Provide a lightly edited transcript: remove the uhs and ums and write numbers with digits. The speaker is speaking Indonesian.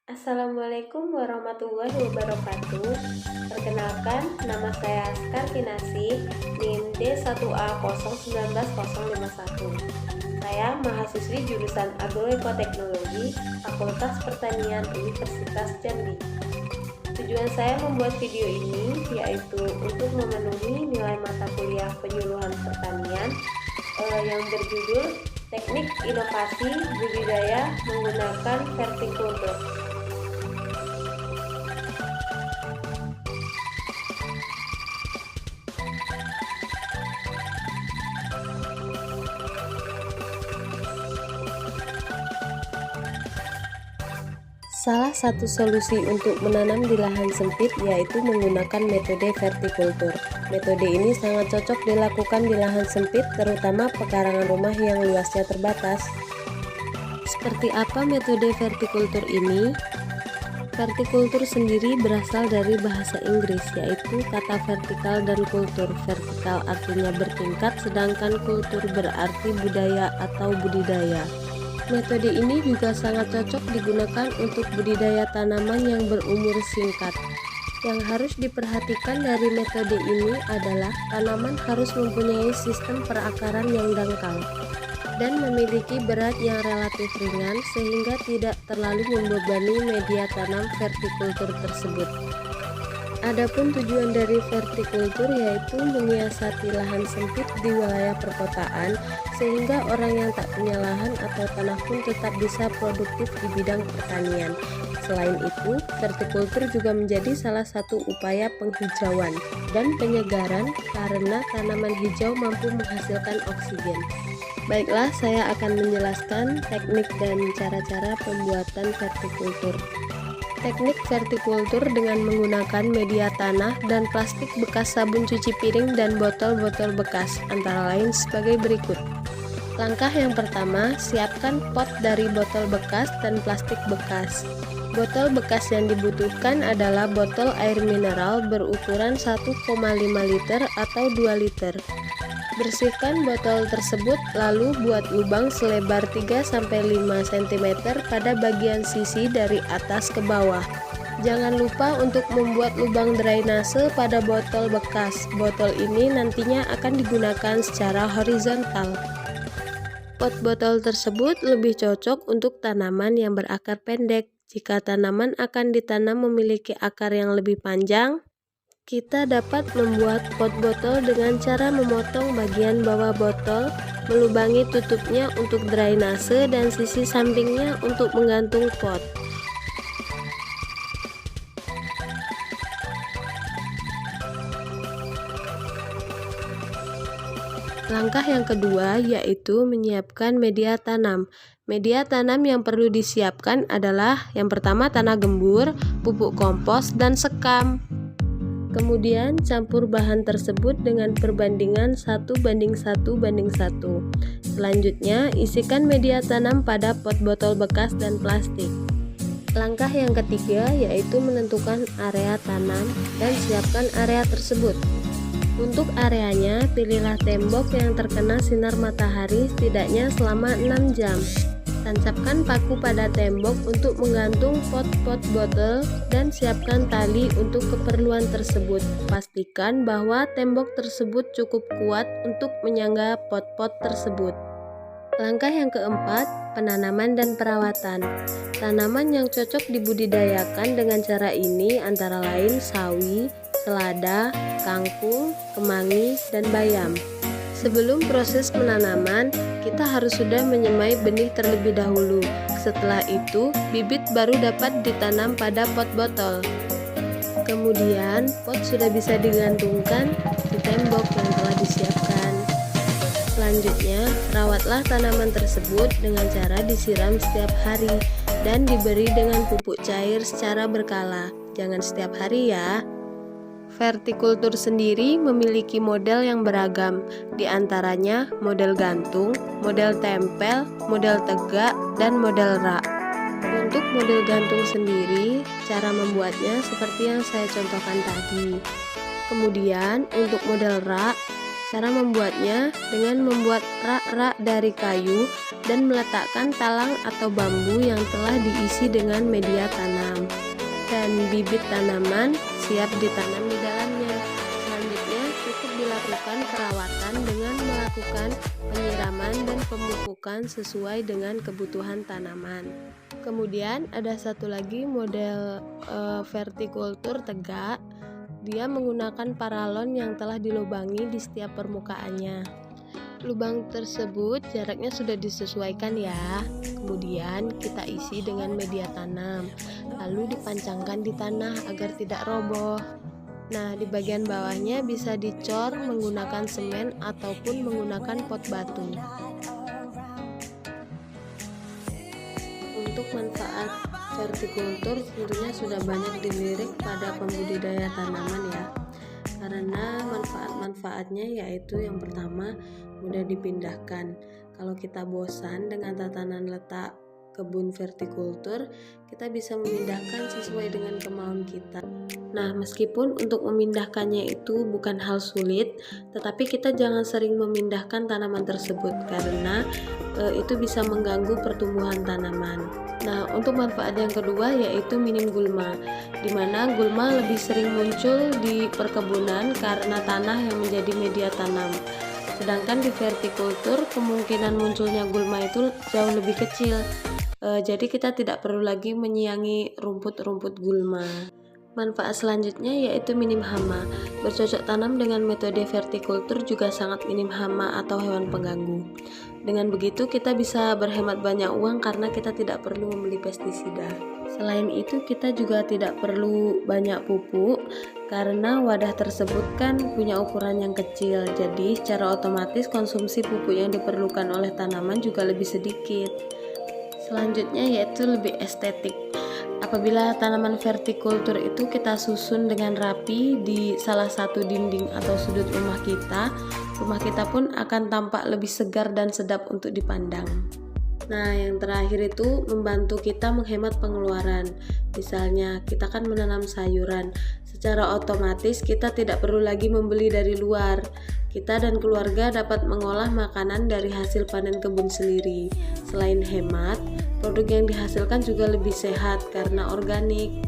Assalamualaikum warahmatullahi wabarakatuh. Perkenalkan, nama saya Askar Kinasih, NIM D1A019051. Saya mahasiswi jurusan Agroekoteknologi, Fakultas Pertanian Universitas Jambi. Tujuan saya membuat video ini yaitu untuk memenuhi nilai mata kuliah penyuluhan pertanian yang berjudul Teknik Inovasi Budidaya Menggunakan Vertikultur. Salah satu solusi untuk menanam di lahan sempit yaitu menggunakan metode vertikultur. Metode ini sangat cocok dilakukan di lahan sempit, terutama pekarangan rumah yang luasnya terbatas. Seperti apa metode vertikultur ini? Vertikultur sendiri berasal dari bahasa Inggris, yaitu kata vertikal dan kultur. Vertikal artinya bertingkat, sedangkan kultur berarti budaya atau budidaya. Metode ini juga sangat cocok digunakan untuk budidaya tanaman yang berumur singkat. Yang harus diperhatikan dari metode ini adalah tanaman harus mempunyai sistem perakaran yang dangkal dan memiliki berat yang relatif ringan sehingga tidak terlalu membebani media tanam vertikultur tersebut. Adapun tujuan dari vertikultur yaitu menyiasati lahan sempit di wilayah perkotaan sehingga orang yang tak punya lahan atau tanah pun tetap bisa produktif di bidang pertanian. Selain itu, vertikultur juga menjadi salah satu upaya penghijauan dan penyegaran karena tanaman hijau mampu menghasilkan oksigen. Baiklah, saya akan menjelaskan teknik dan cara-cara pembuatan vertikultur. Teknik vertikultur dengan menggunakan media tanah dan plastik bekas sabun cuci piring dan botol-botol bekas, antara lain sebagai berikut. Langkah yang pertama, siapkan pot dari botol bekas dan plastik bekas. Botol bekas yang dibutuhkan adalah botol air mineral berukuran 1,5 liter atau 2 liter. Bersihkan botol tersebut lalu buat lubang selebar 3-5 cm pada bagian sisi dari atas ke bawah. Jangan lupa untuk membuat lubang drainase pada botol bekas. Botol ini nantinya akan digunakan secara horizontal. Pot botol tersebut lebih cocok untuk tanaman yang berakar pendek. Jika tanaman akan ditanam memiliki akar yang lebih panjang, kita dapat membuat pot botol dengan cara memotong bagian bawah botol, melubangi tutupnya untuk drainase dan sisi sampingnya untuk menggantung pot. Langkah yang kedua yaitu menyiapkan media tanam. Media tanam yang perlu disiapkan adalah yang pertama tanah gembur, pupuk kompos, dan sekam. Kemudian campur bahan tersebut dengan perbandingan 1:1:1. Selanjutnya isikan media tanam pada pot botol bekas dan plastik. Langkah yang ketiga yaitu menentukan area tanam dan siapkan area tersebut. Untuk areanya, pilihlah tembok yang terkena sinar matahari setidaknya selama 6 jam. Tancapkan paku pada tembok untuk menggantung pot-pot botol dan siapkan tali untuk keperluan tersebut. Pastikan bahwa tembok tersebut cukup kuat untuk menyangga pot-pot tersebut. Langkah yang keempat, penanaman dan perawatan. Tanaman yang cocok dibudidayakan dengan cara ini antara lain sawi, selada, kangkung, kemangi, dan bayam. Sebelum proses penanaman, kita harus sudah menyemai benih terlebih dahulu. Setelah itu, bibit baru dapat ditanam pada pot botol. Kemudian, pot sudah bisa digantungkan di tembok yang telah disiapkan. Selanjutnya, rawatlah tanaman tersebut dengan cara disiram setiap hari dan diberi dengan pupuk cair secara berkala. Jangan setiap hari ya. Vertikultur sendiri memiliki model yang beragam, di antaranya model gantung, model tempel, model tegak, dan model rak. Untuk model gantung sendiri, cara membuatnya seperti yang saya contohkan tadi. Kemudian, untuk model rak, Cara membuatnya dengan membuat rak-rak dari kayu dan meletakkan talang atau bambu yang telah diisi dengan media tanam. Dan bibit tanaman siap ditanam di dalamnya. Selanjutnya cukup dilakukan perawatan dengan melakukan penyiraman dan pemupukan sesuai dengan kebutuhan tanaman. Kemudian ada satu lagi model vertikultur tegak. Dia menggunakan paralon yang telah dilubangi di setiap permukaannya. Lubang tersebut jaraknya sudah disesuaikan ya. Kemudian kita isi dengan media tanam, lalu dipancangkan di tanah agar tidak roboh. Nah, di bagian bawahnya bisa dicor menggunakan semen ataupun menggunakan pot batu. Untuk manfaat vertikultur tentunya sudah banyak dilirik pada pembudidaya tanaman ya, karena manfaat-manfaatnya yaitu yang pertama, mudah dipindahkan. Kalau kita bosan dengan tatanan letak kebun vertikultur, kita bisa memindahkan sesuai dengan kemauan kita. Nah, meskipun untuk memindahkannya itu bukan hal sulit, tetapi kita jangan sering memindahkan tanaman tersebut karena itu bisa mengganggu pertumbuhan tanaman. Nah, untuk manfaat yang kedua yaitu minim gulma, di mana gulma lebih sering muncul di perkebunan karena tanah yang menjadi media tanam. Sedangkan di vertikultur kemungkinan munculnya gulma itu jauh lebih kecil. Jadi kita tidak perlu lagi menyiangi rumput-rumput gulma. Manfaat selanjutnya yaitu minim hama. Bercocok tanam dengan metode vertikultur juga sangat minim hama atau hewan pengganggu. Dengan begitu kita bisa berhemat banyak uang karena kita tidak perlu membeli pestisida. Selain itu kita juga tidak perlu banyak pupuk karena wadah tersebut kan punya ukuran yang kecil. Jadi secara otomatis konsumsi pupuk yang diperlukan oleh tanaman juga lebih sedikit. Selanjutnya yaitu lebih estetik. Apabila tanaman vertikultur itu kita susun dengan rapi di salah satu dinding atau sudut rumah kita pun akan tampak lebih segar dan sedap untuk dipandang. Nah, yang terakhir itu membantu kita menghemat pengeluaran. Misalnya, kita kan menanam sayuran. Secara otomatis kita tidak perlu lagi membeli dari luar. Kita dan keluarga dapat mengolah makanan dari hasil panen kebun sendiri. Selain hemat, produk yang dihasilkan juga lebih sehat karena organik.